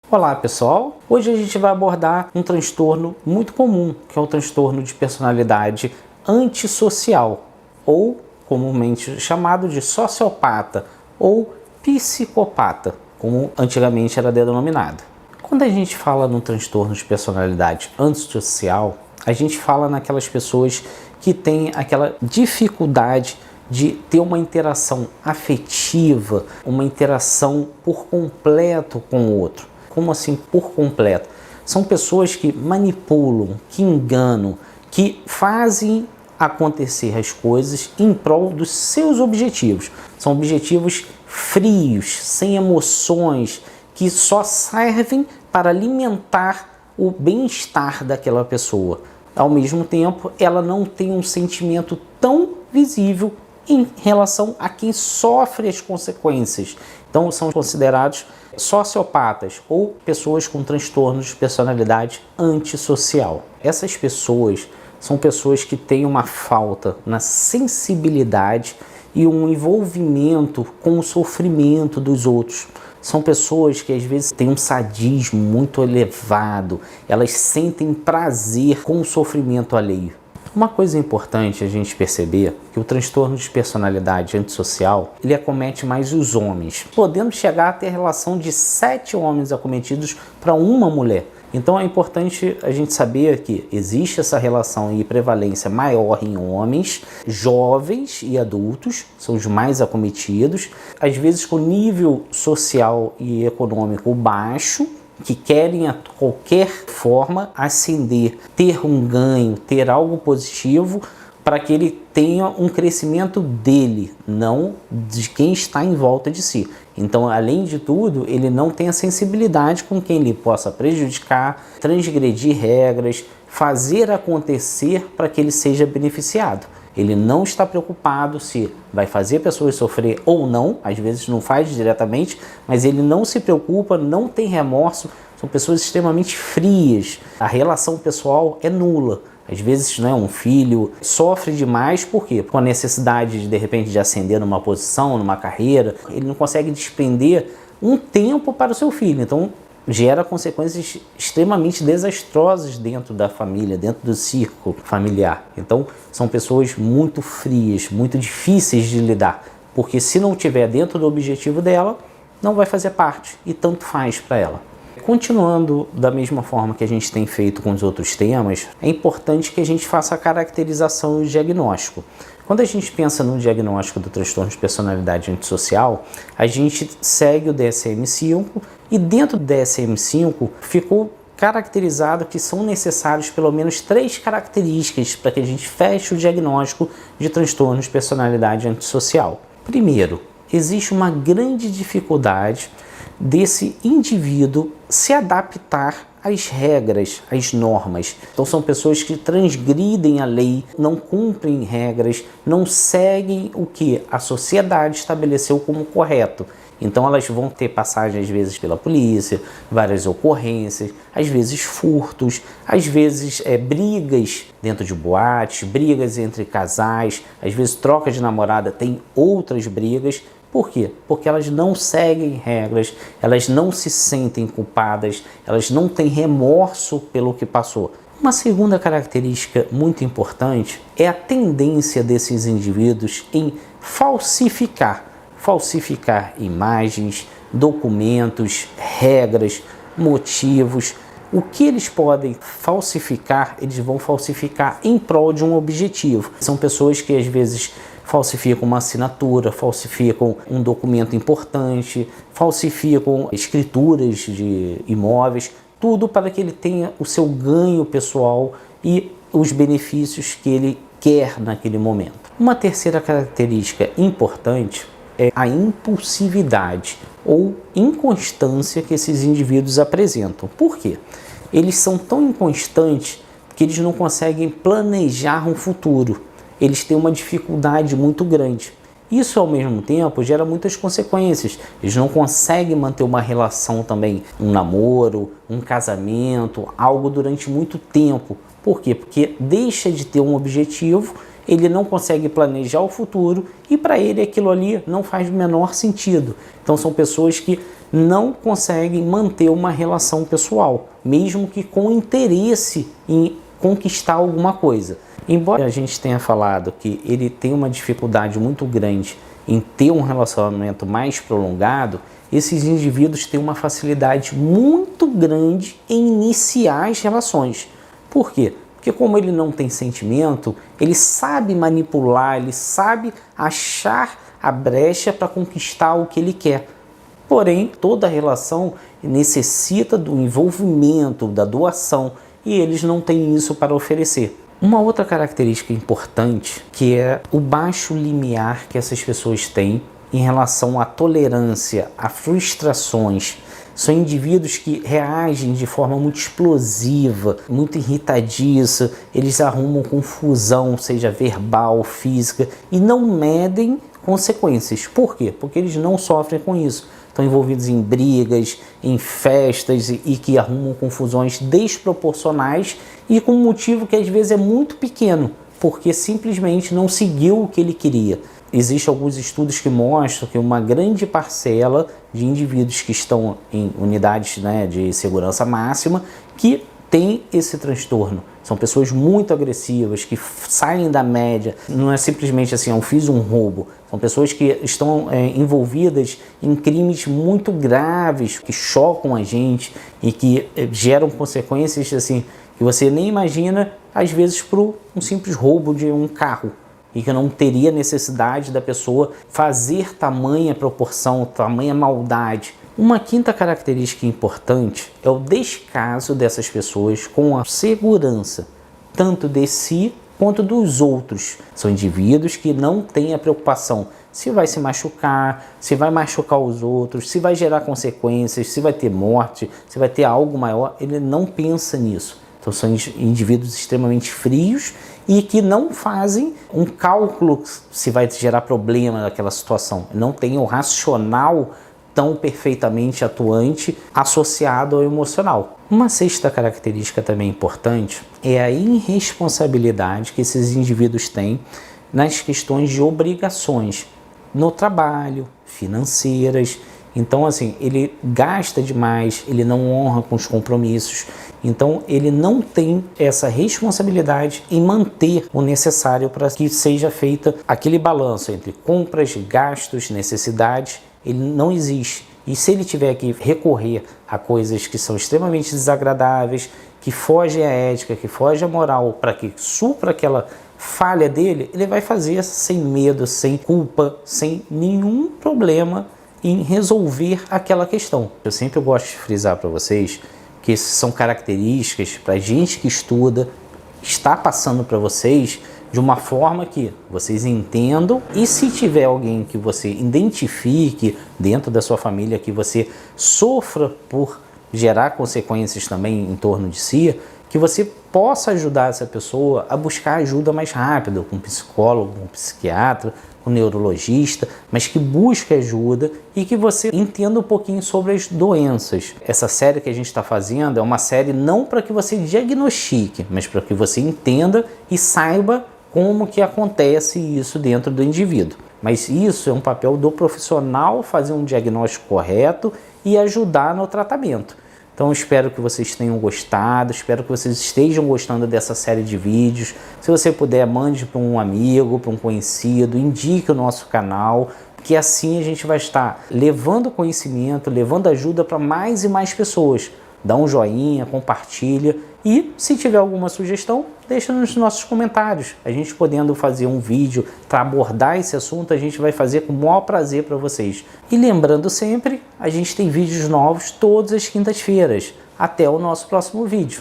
Olá pessoal, hoje a gente vai abordar um transtorno muito comum, que é o transtorno de personalidade antissocial, ou comumente chamado de sociopata ou psicopata, como antigamente era denominado. Quando a gente fala no transtorno de personalidade antissocial, a gente fala naquelas pessoas que têm aquela dificuldade de ter uma interação afetiva, uma interação por completo com o outro. Como assim por completo? São pessoas que manipulam, que enganam, que fazem acontecer as coisas em prol dos seus objetivos. São objetivos frios, sem emoções, que só servem para alimentar o bem-estar daquela pessoa. Ao mesmo tempo, ela não tem um sentimento tão visível em relação a quem sofre as consequências. Então, são considerados sociopatas ou pessoas com transtornos de personalidade antissocial. Essas pessoas são pessoas que têm uma falta na sensibilidade e um envolvimento com o sofrimento dos outros. São pessoas que às vezes têm um sadismo muito elevado, elas sentem prazer com o sofrimento alheio. Uma coisa importante a gente perceber que o transtorno de personalidade antissocial, ele acomete mais os homens, podendo chegar a ter relação de 7 homens acometidos para uma mulher. Então é importante a gente saber que existe essa relação e prevalência maior em homens, jovens e adultos, são os mais acometidos, às vezes com nível social e econômico baixo, que querem a qualquer forma ascender, ter um ganho, ter algo positivo para que ele tenha um crescimento dele, não de quem está em volta de si. Então, além de tudo, ele não tem a sensibilidade com quem ele possa prejudicar, transgredir regras, fazer acontecer para que ele seja beneficiado. Ele não está preocupado se vai fazer pessoas sofrer ou não, às vezes não faz diretamente, mas ele não se preocupa, não tem remorso, são pessoas extremamente frias. A relação pessoal é nula. Às vezes, né, um filho sofre demais, por quê? Com a necessidade de repente de ascender numa posição, numa carreira, ele não consegue despender um tempo para o seu filho. Então, gera consequências extremamente desastrosas dentro da família, dentro do círculo familiar. Então, são pessoas muito frias, muito difíceis de lidar, porque se não estiver dentro do objetivo dela, não vai fazer parte e tanto faz para ela. Continuando da mesma forma que a gente tem feito com os outros temas, é importante que a gente faça a caracterização e o diagnóstico. Quando a gente pensa no diagnóstico do transtorno de personalidade antissocial, a gente segue o DSM-5 e dentro do DSM-5 ficou caracterizado que são necessários pelo menos 3 características para que a gente feche o diagnóstico de transtorno de personalidade antissocial. Primeiro, existe uma grande dificuldade desse indivíduo se adaptar às regras, às normas. Então são pessoas que transgridem a lei, não cumprem regras, não seguem o que a sociedade estabeleceu como correto. Então elas vão ter passagem às vezes pela polícia, várias ocorrências, às vezes furtos, às vezes brigas dentro de boates, brigas entre casais, às vezes troca de namorada, tem outras brigas. Por quê? Porque elas não seguem regras, elas não se sentem culpadas, elas não têm remorso pelo que passou. Uma segunda característica muito importante é a tendência desses indivíduos em falsificar imagens, documentos, regras, motivos. O que eles podem falsificar, eles vão falsificar em prol de um objetivo. São pessoas que às vezes falsificam uma assinatura, falsificam um documento importante, falsificam escrituras de imóveis, tudo para que ele tenha o seu ganho pessoal e os benefícios que ele quer naquele momento. Uma terceira característica importante é a impulsividade ou inconstância que esses indivíduos apresentam. Por quê? Eles são tão inconstantes que eles não conseguem planejar um futuro. Eles têm uma dificuldade muito grande. Isso, ao mesmo tempo, gera muitas consequências. Eles não conseguem manter uma relação também, um namoro, um casamento, algo durante muito tempo. Por quê? Porque deixa de ter um objetivo ele não consegue planejar o futuro e para ele aquilo ali não faz o menor sentido. Então são pessoas que não conseguem manter uma relação pessoal, mesmo que com interesse em conquistar alguma coisa. Embora a gente tenha falado que ele tem uma dificuldade muito grande em ter um relacionamento mais prolongado, esses indivíduos têm uma facilidade muito grande em iniciar as relações. Por quê? Porque como ele não tem sentimento, ele sabe manipular, ele sabe achar a brecha para conquistar o que ele quer. Porém, toda relação necessita do envolvimento, da doação, e eles não têm isso para oferecer. Uma outra característica importante, que é o baixo limiar que essas pessoas têm em relação à tolerância, a frustrações. São indivíduos que reagem de forma muito explosiva, muito irritadiça, eles arrumam confusão, seja verbal, física, e não medem consequências. Por quê? Porque eles não sofrem com isso. Estão envolvidos em brigas, em festas e que arrumam confusões desproporcionais e com um motivo que às vezes é muito pequeno, porque simplesmente não seguiu o que ele queria. Existem alguns estudos que mostram que uma grande parcela de indivíduos que estão em unidades, de segurança máxima que tem esse transtorno. São pessoas muito agressivas, que saem da média. Não é simplesmente assim, eu fiz um roubo. São pessoas que estão envolvidas em crimes muito graves, que chocam a gente e que geram consequências assim, que você nem imagina, às vezes, por um simples roubo de um carro. E que não teria necessidade da pessoa fazer tamanha proporção, tamanha maldade. Uma quinta característica importante é o descaso dessas pessoas com a segurança, tanto de si quanto dos outros. São indivíduos que não têm a preocupação se vai se machucar, se vai machucar os outros, se vai gerar consequências, se vai ter morte, se vai ter algo maior. Ele não pensa nisso. Então são indivíduos extremamente frios e que não fazem um cálculo se vai gerar problema naquela situação. Não tem o racional tão perfeitamente atuante associado ao emocional. Uma sexta característica também importante é a irresponsabilidade que esses indivíduos têm nas questões de obrigações no trabalho, financeiras. Então, assim, ele gasta demais, ele não honra com os compromissos. Então, ele não tem essa responsabilidade em manter o necessário para que seja feita aquele balanço entre compras, gastos, necessidades. Ele não existe. E se ele tiver que recorrer a coisas que são extremamente desagradáveis, que fogem à ética, que fogem à moral, para que supra aquela falha dele, ele vai fazer sem medo, sem culpa, sem nenhum problema em resolver aquela questão. Eu sempre gosto de frisar para vocês que essas são características para a gente que estuda, está passando para vocês de uma forma que vocês entendam, e se tiver alguém que você identifique dentro da sua família que você sofra por gerar consequências também em torno de si, que você possa ajudar essa pessoa a buscar ajuda mais rápido, com um psicólogo, com um psiquiatra, com um neurologista, mas que busque ajuda e que você entenda um pouquinho sobre as doenças. Essa série que a gente está fazendo é uma série não para que você diagnostique, mas para que você entenda e saiba como que acontece isso dentro do indivíduo. Mas isso é um papel do profissional fazer um diagnóstico correto e ajudar no tratamento. Então eu espero que vocês tenham gostado, espero que vocês estejam gostando dessa série de vídeos. Se você puder, mande para um amigo, para um conhecido, indique o nosso canal, que assim a gente vai estar levando conhecimento, levando ajuda para mais e mais pessoas. Dá um joinha, compartilha e se tiver alguma sugestão, deixa nos nossos comentários. A gente podendo fazer um vídeo para abordar esse assunto, a gente vai fazer com o maior prazer para vocês. E lembrando sempre, a gente tem vídeos novos todas as quintas-feiras. Até o nosso próximo vídeo.